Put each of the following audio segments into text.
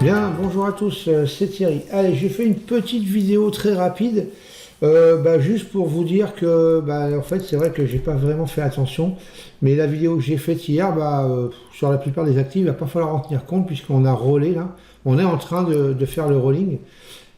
Bien, bonjour à tous, c'est Thierry. Allez, j'ai fait une petite vidéo très rapide, juste pour vous dire que, en fait, c'est vrai que j'ai pas vraiment fait attention, mais la vidéo que j'ai faite hier, sur la plupart des actifs, il va pas falloir en tenir compte puisqu'on a rollé là, on est en train de faire le rolling,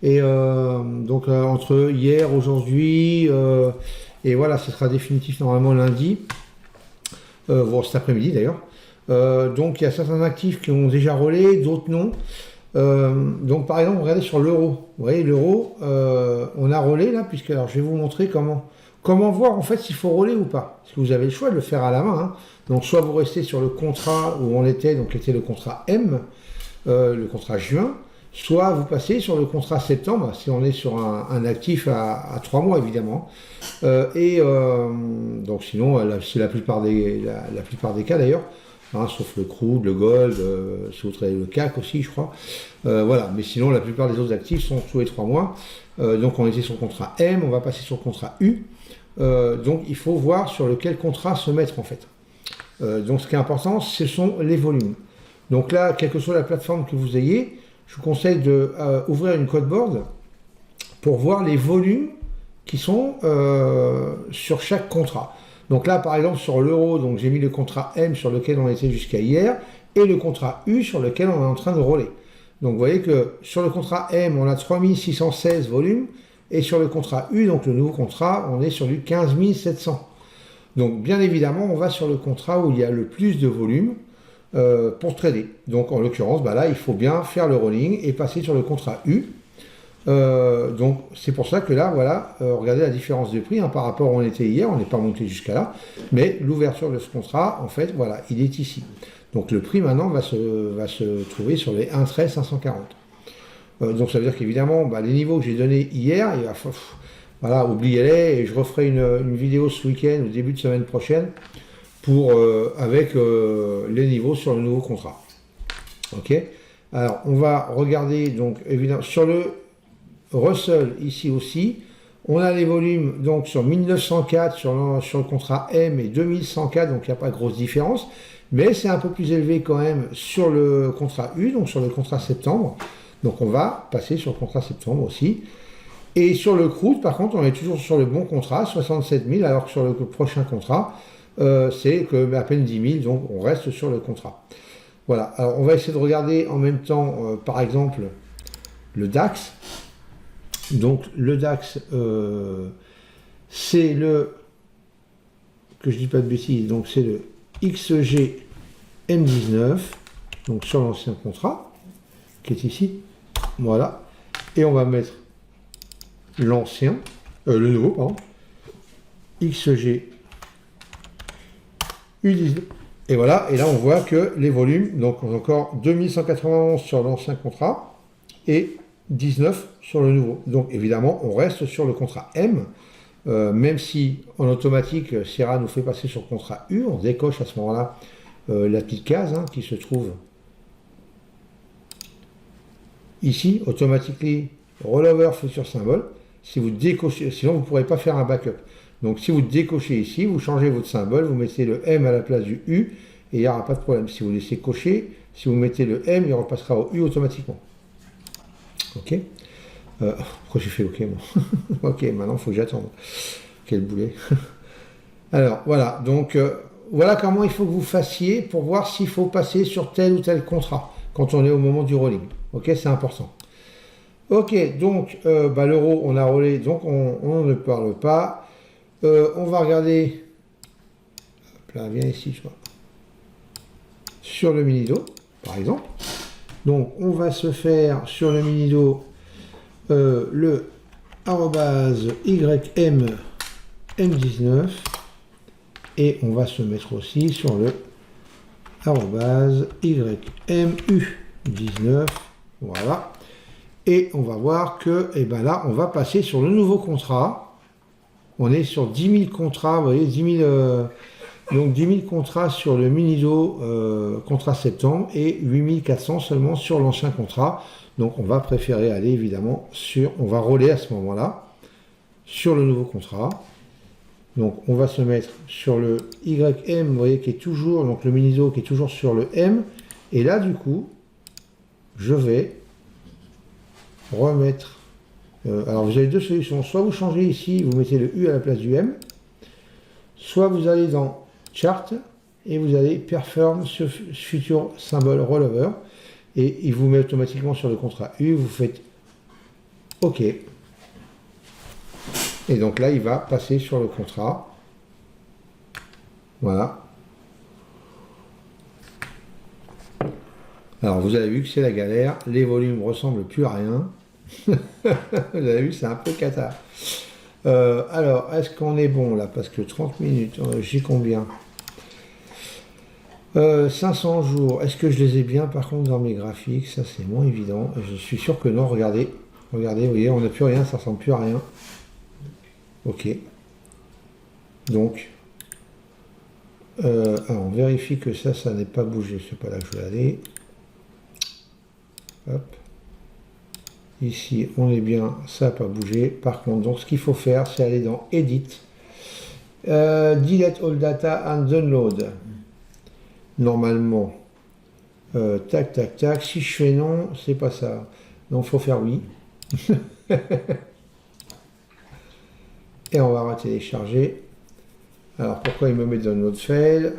et entre hier, aujourd'hui, et voilà, ce sera définitif normalement lundi, bon, cet après-midi d'ailleurs. Donc il y a certains actifs qui ont déjà rollé, d'autres non. Donc par exemple, regardez sur l'euro. Vous voyez, l'euro, on a rollé là, puisque alors je vais vous montrer comment voir en fait s'il faut roller ou pas. Parce que vous avez le choix de le faire à la main, hein. Donc soit vous restez sur le contrat où on était, donc qui était le contrat M, le contrat juin, soit vous passez sur le contrat septembre, si on est sur un actif à 3 mois évidemment. Donc sinon, c'est la plupart des cas d'ailleurs. Hein, sauf le crude, le gold, si vous travaillez le CAC aussi, je crois. Voilà, mais sinon, la plupart des autres actifs sont tous les 3 mois. Donc, on était sur le contrat M, on va passer sur le contrat U. Donc, il faut voir sur lequel contrat se mettre, en fait. Donc, ce qui est important, ce sont les volumes. Donc là, quelle que soit la plateforme que vous ayez, je vous conseille d'ouvrir une codeboard pour voir les volumes qui sont sur chaque contrat. Donc là, par exemple, sur l'euro, donc j'ai mis le contrat M sur lequel on était jusqu'à hier et le contrat U sur lequel on est en train de roller. Donc vous voyez que sur le contrat M, on a 3616 volumes et sur le contrat U, donc le nouveau contrat, on est sur du 15 700. Donc bien évidemment, on va sur le contrat où il y a le plus de volume pour trader. Donc en l'occurrence, là, il faut bien faire le rolling et passer sur le contrat U. Donc c'est pour ça que là, voilà, regardez la différence de prix hein, par rapport à où on était hier, on n'est pas monté jusqu'à là, mais l'ouverture de ce contrat, en fait, voilà, il est ici. Donc le prix maintenant va se trouver sur les 1,13 540. Donc ça veut dire qu'évidemment, les niveaux que j'ai donnés hier, voilà, oubliez-les, et je referai une vidéo ce week-end, au début de semaine prochaine, avec les niveaux sur le nouveau contrat. Ok. Alors on va regarder donc évidemment sur le Russell ici aussi, on a les volumes donc sur 1904 sur le contrat M et 2104, donc il n'y a pas de grosse différence, mais c'est un peu plus élevé quand même sur le contrat U, donc sur le contrat septembre. Donc on va passer sur le contrat septembre aussi. Et sur le crude, par contre, on est toujours sur le bon contrat, 67 000, alors que sur le prochain contrat, c'est que à peine 10 000, donc on reste sur le contrat. Voilà, alors on va essayer de regarder en même temps, par exemple, le DAX. Donc le DAX, c'est que je dis pas de bêtises, donc c'est le XG M19, donc sur l'ancien contrat, qui est ici, voilà, et on va mettre l'ancien, le nouveau, pardon, XG U19, et voilà, et là on voit que les volumes, donc encore 2191 sur l'ancien contrat, et 19 sur le nouveau. Donc évidemment, on reste sur le contrat M, même si en automatique, Sierra nous fait passer sur le contrat U, on décoche à ce moment-là la petite case qui se trouve ici, automatically rollover future symbole. Si vous décochez, sinon vous ne pourrez pas faire un backup. Donc si vous décochez ici, vous changez votre symbole, vous mettez le M à la place du U, et il n'y aura pas de problème. Si vous laissez cocher, si vous mettez le M, il repassera au U automatiquement. Ok. Pourquoi j'ai fait OK moi Ok, maintenant il faut que j'attende. Quel boulet. Alors voilà, donc voilà comment il faut que vous fassiez pour voir s'il faut passer sur tel ou tel contrat quand on est au moment du rolling. Ok, c'est important. Ok, donc l'euro, on a rollé, donc on ne parle pas. On va regarder. Hop là, viens ici, je vois. Sur le Minido, par exemple. Donc on va se faire sur le Minido le @YM M19 et on va se mettre aussi sur le YMU19, voilà, et on va voir que là on va passer sur le nouveau contrat. On est sur 10 000 contrats, vous voyez, 10 000 donc 10 000 contrats sur le Minido contrat septembre et 8 400 seulement sur l'ancien contrat. Donc on va préférer aller évidemment on va roller à ce moment-là sur le nouveau contrat. Donc on va se mettre sur le YM, vous voyez, qui est toujours, donc le Minido qui est toujours sur le M. Et là du coup, je vais remettre... alors vous avez deux solutions, soit vous changez ici, vous mettez le U à la place du M, soit vous allez dans Chart et vous allez Perform Future Symbol Rollover et il vous met automatiquement sur le contrat U, vous faites OK. Et donc là, il va passer sur le contrat. Voilà. Alors vous avez vu que c'est la galère, les volumes ne ressemblent plus à rien. Vous avez vu, c'est un peu cata. Alors, est-ce qu'on est bon là? Parce que 30 minutes, j'ai combien? 500 jours, est-ce que je les ai bien par contre dans mes graphiques? Ça c'est moins évident. Je suis sûr que non, regardez. Regardez, vous voyez, on n'a plus rien, ça ressemble plus à rien. Ok. Donc, alors on vérifie que ça n'est pas bougé. C'est pas là que je vais aller. Hop. Ici, on est bien, ça n'a pas bougé. Par contre, donc ce qu'il faut faire, c'est aller dans Edit. Delete all data and download. Normalement, tac, tac, tac. Si je fais non, c'est pas ça. Donc, il faut faire oui. Et on va télécharger. Alors, pourquoi il me met download fail?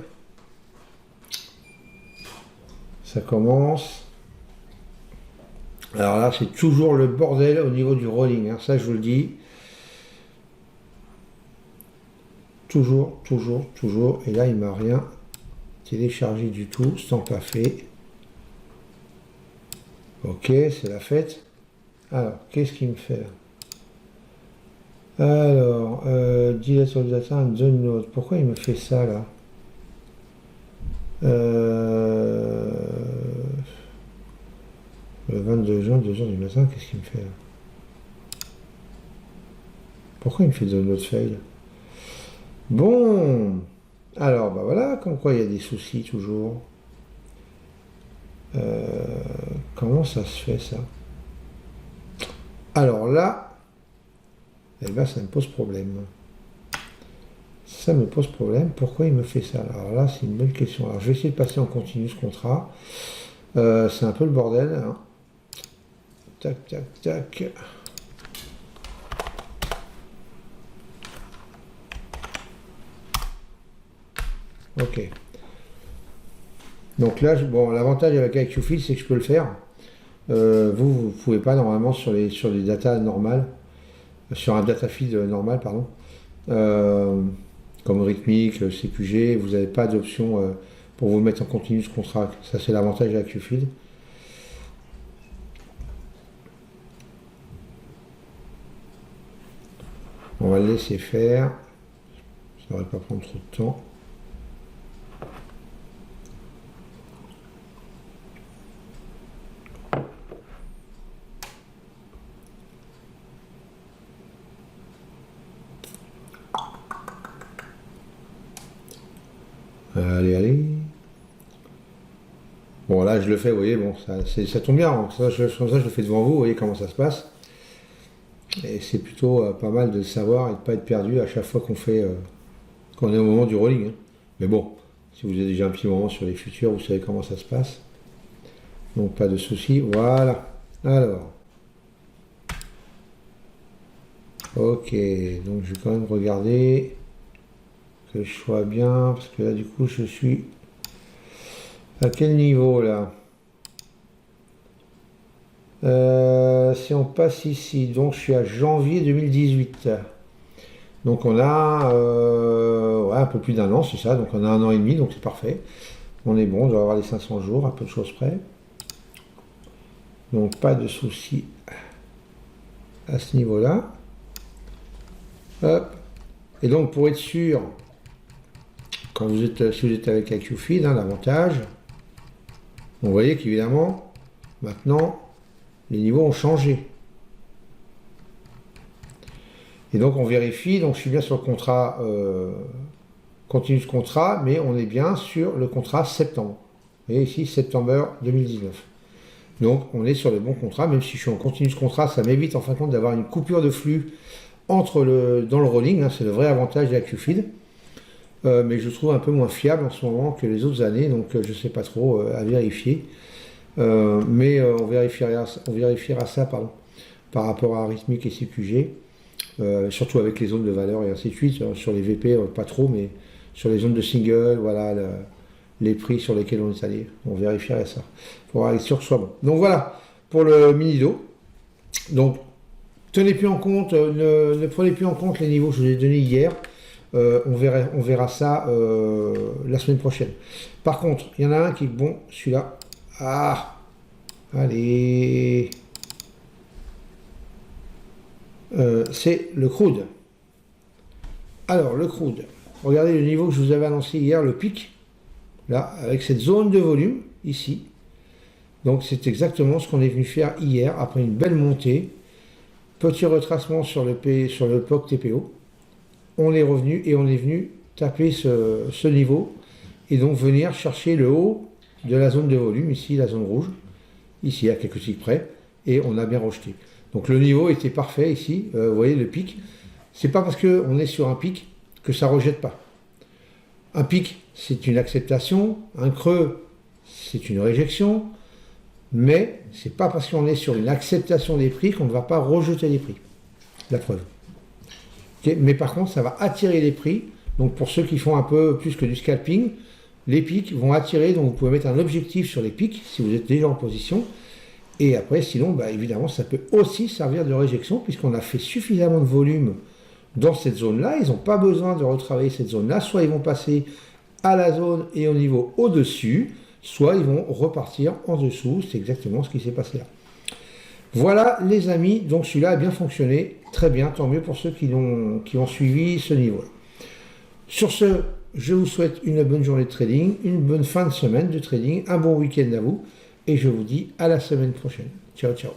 Ça commence. Alors là, c'est toujours le bordel au niveau du rolling. Hein. Ça, je vous le dis. Toujours, toujours, toujours. Et là, il m'a rien téléchargé du tout. C'est pas fait. Ok, c'est la fête. Alors, qu'est-ce qu'il me fait là? Alors, delete all data and download. Pourquoi il me fait ça là? Le 22 juin, 2h du matin, qu'est-ce qu'il me fait là? Pourquoi il me fait download fail? Bon, alors, bah voilà, comme quoi il y a des soucis toujours. Comment ça se fait ça? Alors là, eh ben, ça me pose problème. Ça me pose problème. Pourquoi il me fait ça? Alors là, c'est une bonne question. Alors je vais essayer de passer en continu ce contrat. C'est un peu le bordel. Hein. Tac, tac, tac. Ok. Donc là, bon, l'avantage avec IQField, c'est que je peux le faire. Vous ne pouvez pas normalement sur les datas normales, sur un data feed normal, pardon. Comme rythmique, CQG, vous n'avez pas d'option pour vous mettre en continu ce contrat. Ça, c'est l'avantage de IQField. On va le laisser faire. Ça ne devrait pas prendre trop de temps. Allez, allez. Bon, là, je le fais, vous voyez, bon, ça tombe bien. Hein. Comme ça, je le fais devant vous, vous voyez comment ça se passe. Et c'est plutôt pas mal de savoir et de ne pas être perdu à chaque fois qu'on est au moment du rolling. Hein. Mais bon, si vous avez déjà un petit moment sur les futurs, vous savez comment ça se passe. Donc, pas de souci. Voilà. Alors. Ok, donc je vais quand même regarder que je sois bien, parce que là, du coup, je suis à quel niveau, là? Si on passe ici, donc je suis à janvier 2018. Donc on a ouais, un peu plus d'un an, c'est ça, donc on a 1 an et demi, donc c'est parfait. On est bon, on doit avoir les 500 jours, à peu de choses près. Donc pas de souci à ce niveau-là. Hop. Et donc pour être sûr, quand si vous êtes avec IQFeed, hein, l'avantage, vous voyez qu'évidemment, maintenant, les niveaux ont changé. Et donc on vérifie, donc je suis bien sur le contrat, continue ce contrat, mais on est bien sur le contrat septembre. Vous voyez ici, septembre 2019. Donc on est sur le bon contrat, même si je suis en continu ce contrat, ça m'évite en fin de compte d'avoir une coupure de flux dans le rolling, hein, c'est le vrai avantage de la QFeed. Mais je trouve un peu moins fiable en ce moment que les autres années, donc je ne sais pas trop à vérifier. On vérifiera ça pardon, par rapport à Rhythmic et CQG, surtout avec les zones de valeur et ainsi de suite. Sur les VP, pas trop, mais sur les zones de single, voilà les prix sur lesquels on est allé. On vérifierait ça pour être sûr que ce soit bon. Donc voilà pour le mini-do. Donc tenez plus en compte, ne prenez plus en compte les niveaux que je vous ai donnés hier. On verra ça la semaine prochaine. Par contre, il y en a un qui est bon, celui-là. Ah, allez. C'est le crude. Alors, le crude. Regardez le niveau que je vous avais annoncé hier, le pic. Là, avec cette zone de volume, ici. Donc, c'est exactement ce qu'on est venu faire hier, après une belle montée. Petit retracement sur le POC TPO. On est revenu et on est venu taper ce niveau. Et donc, venir chercher le haut de la zone de volume, ici, la zone rouge. Ici, à quelques ticks près. Et on a bien rejeté. Donc le niveau était parfait ici, vous voyez le pic. C'est pas parce qu'on est sur un pic que ça ne rejette pas. Un pic, c'est une acceptation, un creux, c'est une réjection, mais c'est pas parce qu'on est sur une acceptation des prix qu'on ne va pas rejeter les prix. La preuve. Okay, mais par contre, ça va attirer les prix. Donc pour ceux qui font un peu plus que du scalping, les pics vont attirer, donc vous pouvez mettre un objectif sur les pics si vous êtes déjà en position. Et après, sinon, évidemment, ça peut aussi servir de réjection puisqu'on a fait suffisamment de volume dans cette zone-là. Ils n'ont pas besoin de retravailler cette zone-là. Soit ils vont passer à la zone et au niveau au-dessus, soit ils vont repartir en dessous. C'est exactement ce qui s'est passé là. Voilà, les amis. Donc celui-là a bien fonctionné. Très bien, tant mieux pour ceux qui ont suivi ce niveau-là. Sur ce, je vous souhaite une bonne journée de trading, une bonne fin de semaine de trading, un bon week-end à vous. Et je vous dis à la semaine prochaine. Ciao, ciao.